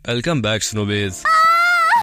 Welcome back स्नोबेज।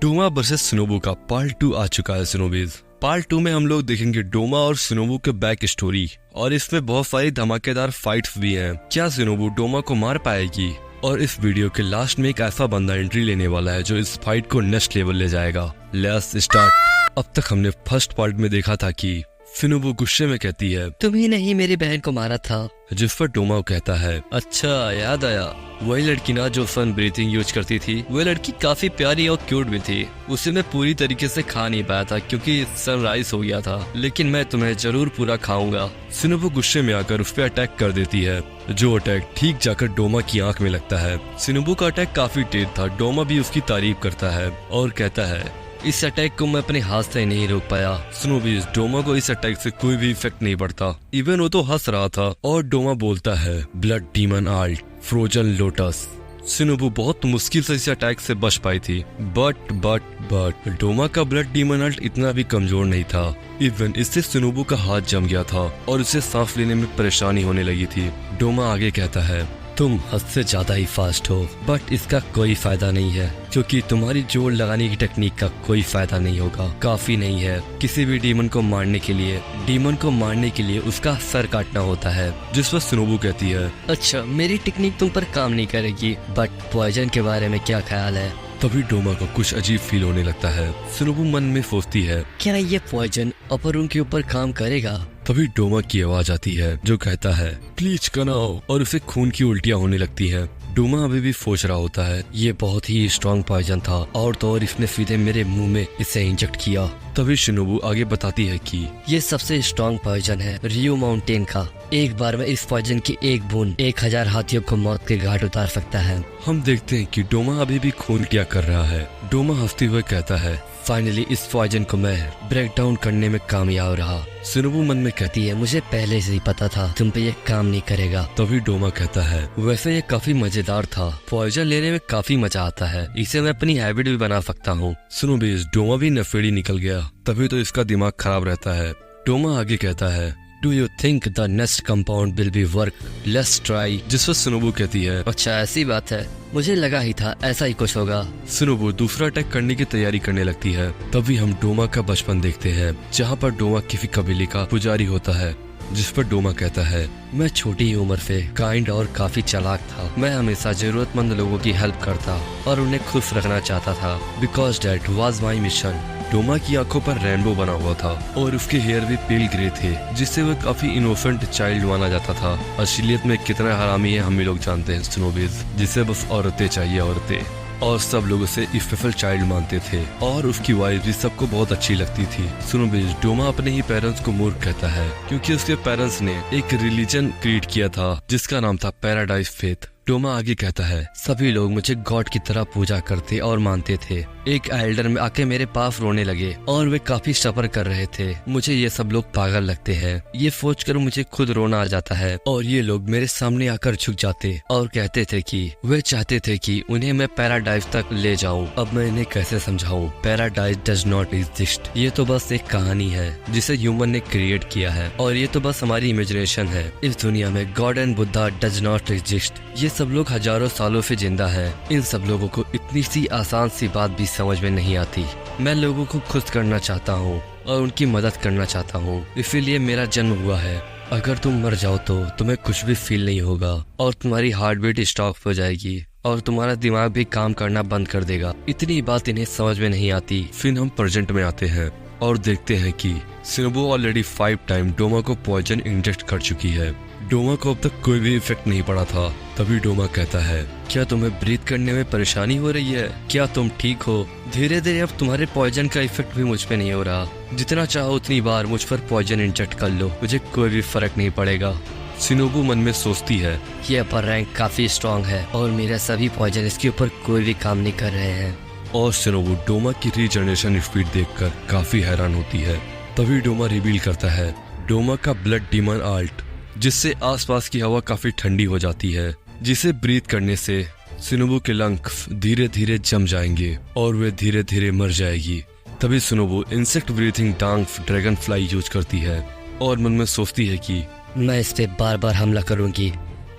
Doma versus Shinobu का part 2 आ चुका है स्नोबेज। पार्ट 2 में हम लोग देखेंगे डोमा और स्नोबू के बैक स्टोरी, और इसमें बहुत सारी धमाकेदार फाइट्स भी हैं। क्या स्नोबू डोमा को मार पाएगी? और इस वीडियो के लास्ट में एक ऐसा बंदा एंट्री लेने वाला है जो इस फाइट को नेक्स्ट लेवल ले जाएगा। Let's start. अब तक हमने फर्स्ट पार्ट में देखा था कि स्नोबू गुस्से में कहती है, तुम ही नहीं मेरी बहन को मारा था। जिस पर डोमा कहता है, अच्छा याद आया, वही लड़की ना जो सन ब्रीथिंग यूज करती थी। वह लड़की काफी प्यारी और क्यूट भी थी। उसे मैं पूरी तरीके से खा नहीं पाया था क्योंकि सनराइज हो गया था, लेकिन मैं तुम्हें जरूर पूरा खाऊंगा। स्नोबू गुस्से में आकर उस पर अटैक कर देती है, जो अटैक ठीक जाकर डोमा की आंख में लगता है। स्नोबू का अटैक काफी तेज था। डोमा भी उसकी तारीफ करता है और कहता है, इस अटैक को मैं अपने हाथ से नहीं रोक पाया। स्नोबी, डोमा को इस अटैक से कोई भी इफेक्ट नहीं पड़ता। इवन वो तो हंस रहा था। और डोमा बोलता है, blood demon art frozen lotus. Shinobu बहुत मुश्किल से इस अटैक से बच पाई थी, बट डोमा का ब्लड डीमन आल्ट इतना भी कमजोर नहीं था। इवन इससे स्नोबू का हाथ जम गया था और उसे सांस लेने में परेशानी होने लगी थी। डोमा आगे कहता है, तुम हद से ज्यादा ही फास्ट हो, बट इसका कोई फायदा नहीं है क्योंकि तुम्हारी जोर लगाने की टेक्निक का कोई फायदा नहीं होगा। काफी नहीं है किसी भी डीमन को मारने के लिए। डीमन को मारने के लिए उसका सर काटना होता है। जिस पर स्नोबू कहती है, अच्छा मेरी टेक्निक तुम पर काम नहीं करेगी, बट पॉइजन के बारे में क्या ख्याल है? तभी डोमा को कुछ अजीब फील होने लगता है। स्नोबू मन में सोचती है, क्या ये पॉइजन अपर रूम के ऊपर काम करेगा? तभी डोमा की आवाज आती है जो कहता है, प्लीज बनाओ, और उसे खून की उल्टियां होने लगती है। डोमा अभी भी सोच रहा होता है, ये बहुत ही स्ट्रॉन्ग पॉइजन था और तो और इसने सीधे मेरे मुंह में इसे इंजेक्ट किया। तभी स्नोबू आगे बताती है कि ये सबसे स्ट्रॉन्ग पॉइजन है रियो माउंटेन का। एक बार में इस पॉइजन की एक बूंद 1000 हाथियों को मौत के घाट उतार सकता है। हम देखते हैं कि डोमा अभी भी खून क्या कर रहा है। डोमा हंसते हुए कहता है, फाइनली इस पॉइजन को मैं ब्रेक डाउन करने में कामयाब रहा। स्नोबू मन में कहती है, मुझे पहले से ही पता था तुम पे ये काम नहीं करेगा। तभी डोमा कहता है, वैसे ये काफी मजेदार था। पॉइजन लेने में काफी मजा आता है। इसे मैं अपनी हैबिट भी बना सकता हूँ। स्नोबी, डोमा भी नफेड़ी निकल गया, तभी तो इसका दिमाग खराब रहता है। डोमा आगे कहता है, Do you think the next compound will be work? Let's try. जिस पर स्नोबू कहती है, अच्छा ऐसी बात है, मुझे लगा ही था ऐसा ही कुछ होगा। स्नोबू दूसरा अटैक करने की तैयारी करने लगती है। तभी हम डोमा का बचपन देखते हैं, जहाँ पर डोमा किसी कबीले का पुजारी होता है। जिस पर डोमा कहता है, मैं छोटी उम्र से काइंड और काफी चालाक था। मैं हमेशा जरूरतमंद लोगों की हेल्प करता और उन्हें खुश रखना चाहता था, because that was my mission. Doma की आंखों पर रेनबो बना हुआ था और उसके हेयर भी पेल ग्रे थे, जिससे वह काफी इनोसेंट चाइल्ड माना जाता था। असलियत में कितना हरामी है हम ही लोग जानते हैं स्नोबीज, जिसे बस औरतें चाहिए, औरतें। और सब लोग उसे स्पेशल चाइल्ड मानते थे और उसकी वाइफ भी सबको बहुत अच्छी लगती थी। स्नोबीज, डोमा अपने ही पेरेंट्स को मूर्ख कहता है क्योंकि उसके पेरेंट्स ने एक रिलीजन क्रिएट किया था जिसका नाम था पैराडाइज फेथ। डोमा आगे कहता है, सभी लोग मुझे गॉड की तरह पूजा करते और मानते थे। एक एल्डर में आके मेरे पास रोने लगे और वे काफी सफर कर रहे थे। मुझे ये सब लोग पागल लगते हैं। ये सोचकर मुझे खुद रोना आ जाता है। और ये लोग मेरे सामने आकर झुक जाते और कहते थे कि वे चाहते थे कि उन्हें मैं पैराडाइज तक ले जाऊं। अब मैं इन्हें कैसे समझाऊं? Paradise does not exist. ये तो बस एक कहानी है जिसे ह्यूमन ने क्रिएट किया है और ये तो बस हमारी इमेजिनेशन है। इस दुनिया में God and Buddha does not exist. ये सब लोग हजारों सालों से जिंदा है। इन सब लोगों को इतनी सी आसान सी बात भी समझ में नहीं आती। मैं लोगों को खुश करना चाहता हूँ और उनकी मदद करना चाहता हूँ, इसीलिए मेरा जन्म हुआ है। अगर तुम मर जाओ तो तुम्हें कुछ भी फील नहीं होगा और तुम्हारी हार्ट बीट स्टॉप हो जाएगी और तुम्हारा दिमाग भी काम करना बंद कर देगा। इतनी बात इन्हें समझ में नहीं आती। फिर हम प्रेजेंट में आते हैं और देखते हैं कि स्नोबू ऑलरेडी 5 टाइम डोमा को पॉइजन इंजेक्ट कर चुकी है। डोमा को अब तक कोई भी इफेक्ट नहीं पड़ा था। तभी डोमा कहता है, क्या तुम्हें ब्रीथ करने में परेशानी हो रही है? क्या तुम ठीक हो? धीरे धीरे अब तुम्हारे पॉइजन का इफेक्ट भी मुझ पे नहीं हो रहा। जितना चाहो उतनी बार मुझ पर पॉइजन इंजेक्ट कर लो, मुझे कोई भी फर्क नहीं पड़ेगा। स्नोबू मन में सोचती है, ये अपर रैंक काफी स्ट्रॉन्ग है और मेरे सभी पॉइजन इसके ऊपर कोई भी काम नहीं कर रहे हैं। और स्नोबू डोमा की रीजनरेशन स्पीड देखकर काफी हैरान होती है। तभी डोमा रिवील करता है डोमा का ब्लड डीमन आल्ट, जिससे आसपास की हवा काफी ठंडी हो जाती है, जिसे ब्रीथ करने से स्नोबू के लंग्स धीरे धीरे जम जाएंगे और वे धीरे धीरे मर जाएगी। तभी Shinobu insect breathing dance dragonfly use करती है और मन में सोचती है कि मैं इस पे बार बार हमला करूंगी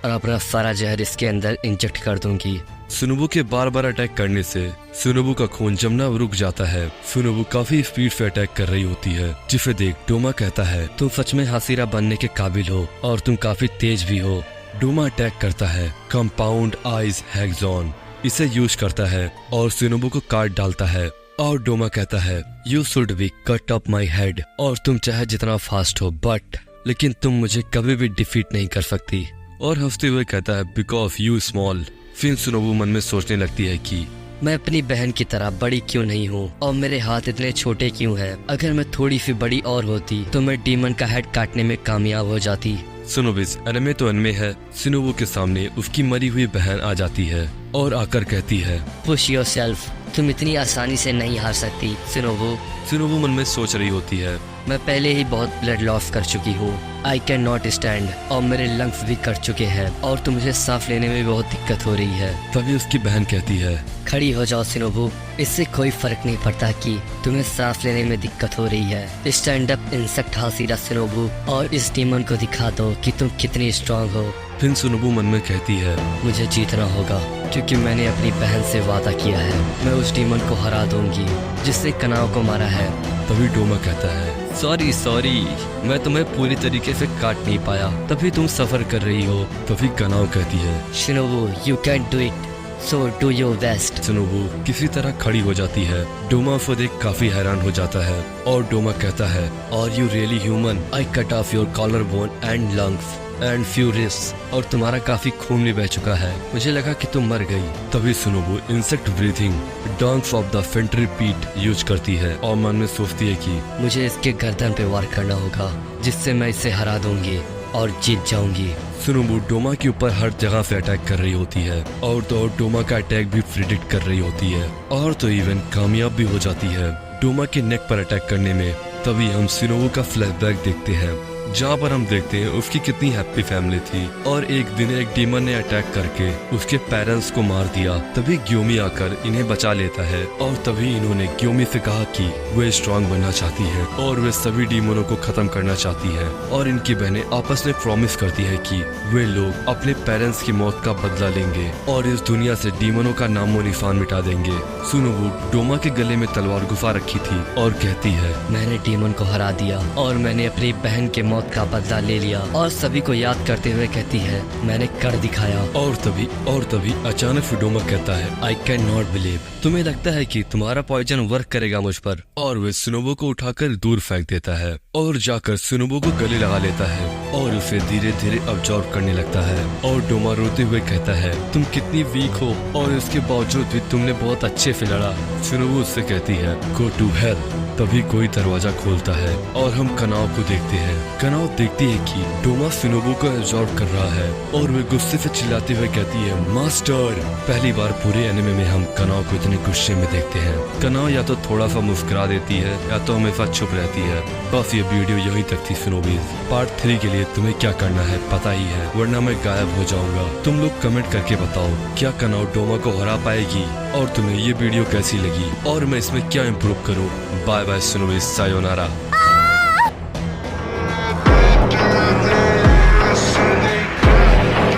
और अपना सारा जहर इसके अंदर इंजेक्ट कर दूंगी सुनोबू के बार बार अटैक करने से सुनोबू का खून जमना रुक जाता है। सुनोबू काफी स्पीड से अटैक कर रही होती है, जिसे देख डोमा कहता है तुम सच में हासिरा बनने के काबिल हो और तुम काफी तेज भी हो। डोमा अटैक करता है कंपाउंड आइज हेक्सॉन, इसे यूज करता है और सुनोबू को काट डालता है। और डोमा कहता है you should be cut of my head, और तुम चाहे जितना फास्ट हो बट लेकिन तुम मुझे कभी भी डिफीट नहीं कर सकती। और हंसते हुए कहता है बिकॉज यू स्मॉल। फिर सुनोबू मन में सोचने लगती है कि मैं अपनी बहन की तरह बड़ी क्यों नहीं हूँ और मेरे हाथ इतने छोटे क्यों हैं? अगर मैं थोड़ी सी बड़ी और होती तो मैं डीमन का हेड काटने में कामयाब हो जाती। सुनोबिस अनमे तो अनमे है। सुनोबू के सामने उसकी मरी हुई बहन आ जाती है और आकर कहती है पुश योरसेल्फ, तुम इतनी आसानी से नहीं हार सकती सुनोबू। सुनोबू मन में सोच रही होती है मैं पहले ही बहुत ब्लड लॉस कर चुकी हूँ, आई कैन नॉट स्टैंड, और मेरे लंग्स भी कट चुके हैं और तो मुझे सांस लेने में बहुत दिक्कत हो रही है। तभी उसकी बहन कहती है खड़ी हो जाओ सुनोबू, इससे कोई फर्क नहीं पड़ता कि तुम्हें सांस लेने में दिक्कत हो रही है। स्टैंड अप इंसेक्ट हासिरा सुनोबू, और इस डीमन को दिखा दो कि तुम कितनी स्ट्रांग हो। फिर सुनोबू मन में कहती है मुझे जीतना होगा क्योंकि मैंने अपनी बहन से वादा किया है, मैं उस डीमन को हरा दूंगी जिसने कनाव को मारा है। तभी डोमा कहता है सॉरी मैं तुम्हें पूरी तरीके से काट नहीं पाया, तभी तुम सफर कर रही हो। तभी कनाव कहती है Shinobu you can do it, so do your best. Shinobu किसी तरह खड़ी हो जाती है। डोमा उसको देख काफी हैरान हो जाता है और डोमा कहता है are you really human, I cut off your collarbone and lungs and few ribs, और तुम्हारा काफी खून भी बह चुका है, मुझे लगा कि तुम मर गई। तभी Shinobu insect breathing dance of the centipede use करती है और मन में सोचती है कि मुझे इसके गर्दन पे वार करना होगा जिससे मैं इसे हरा दूंगी और जीत जाऊंगी। सुनोबू डोमा के ऊपर हर जगह से अटैक कर रही होती है और तो डोमा का अटैक भी प्रिडिक्ट कर रही होती है और तो इवन कामयाब भी हो जाती है डोमा के नेक पर अटैक करने में। तभी हम सुनोबू का फ्लैशबैक देखते हैं जहाँ पर हम देखते हैं उसकी कितनी हैप्पी फैमिली थी और एक दिन एक डीमन ने अटैक करके उसके पेरेंट्स को मार दिया। तभी ग्योमी आकर इन्हें बचा लेता है और तभी इन्होंने ग्योमी से कहा कि वे स्ट्रांग बनना चाहती है और वे सभी डीमनों को खत्म करना चाहती है और इनकी बहनें आपस में प्रॉमिस करती है कि वे लोग अपने पेरेंट्स की मौत का बदला लेंगे और इस दुनिया से डीमनों का नामो निशान मिटा देंगे। सुनोबू डोमा के गले में तलवार गुफा रखी थी और कहती है मैंने डीमन को हरा दिया और मैंने अपनी बहन के मौत का बदला ले लिया, और सभी को याद करते हुए कहती है मैंने कर दिखाया। और तभी अचानक डोमा कहता है आई कैन नॉट बिलीव, तुम्हें लगता है कि तुम्हारा पॉइजन वर्क करेगा मुझ पर? और वे सुनोबू को उठाकर दूर फेंक देता है और जाकर सुनोबू को गले लगा लेता है और उसे धीरे धीरे अब्जॉर्ब करने लगता है। और डोमा रोते हुए कहता है तुम कितनी वीक हो और इसके बावजूद भी तुमने बहुत अच्छे से लड़ा। सुनोबू उससे कहती है गो टू हेल। तभी कोई दरवाजा खोलता है और हम कनाव को देखते हैं। कनाव देखती है कि डोमा सुनोबू को एब्जॉर्ब कर रहा है और वे गुस्से से चिल्लाते हुए कहती है मास्टर। पहली बार पूरे एनिमे में हम कनाव को इतने गुस्से में देखते हैं। कनाव या तो थोड़ा सा मुस्कुरा देती है या तो हमेशा चुप रहती है। बस ये वीडियो यहीं तक थी सुनोबीज। पार्ट 3 के लिए तुम्हें क्या करना है पता ही है, वरना मैं गायब हो जाऊंगा। तुम लोग कमेंट करके बताओ क्या कनाव डोमा को हरा पाएगी और तुम्हें ये वीडियो कैसी लगी और मैं इसमें क्या इम्प्रूव करूँ। बाय बाय सुनोबीज, सायोनारा।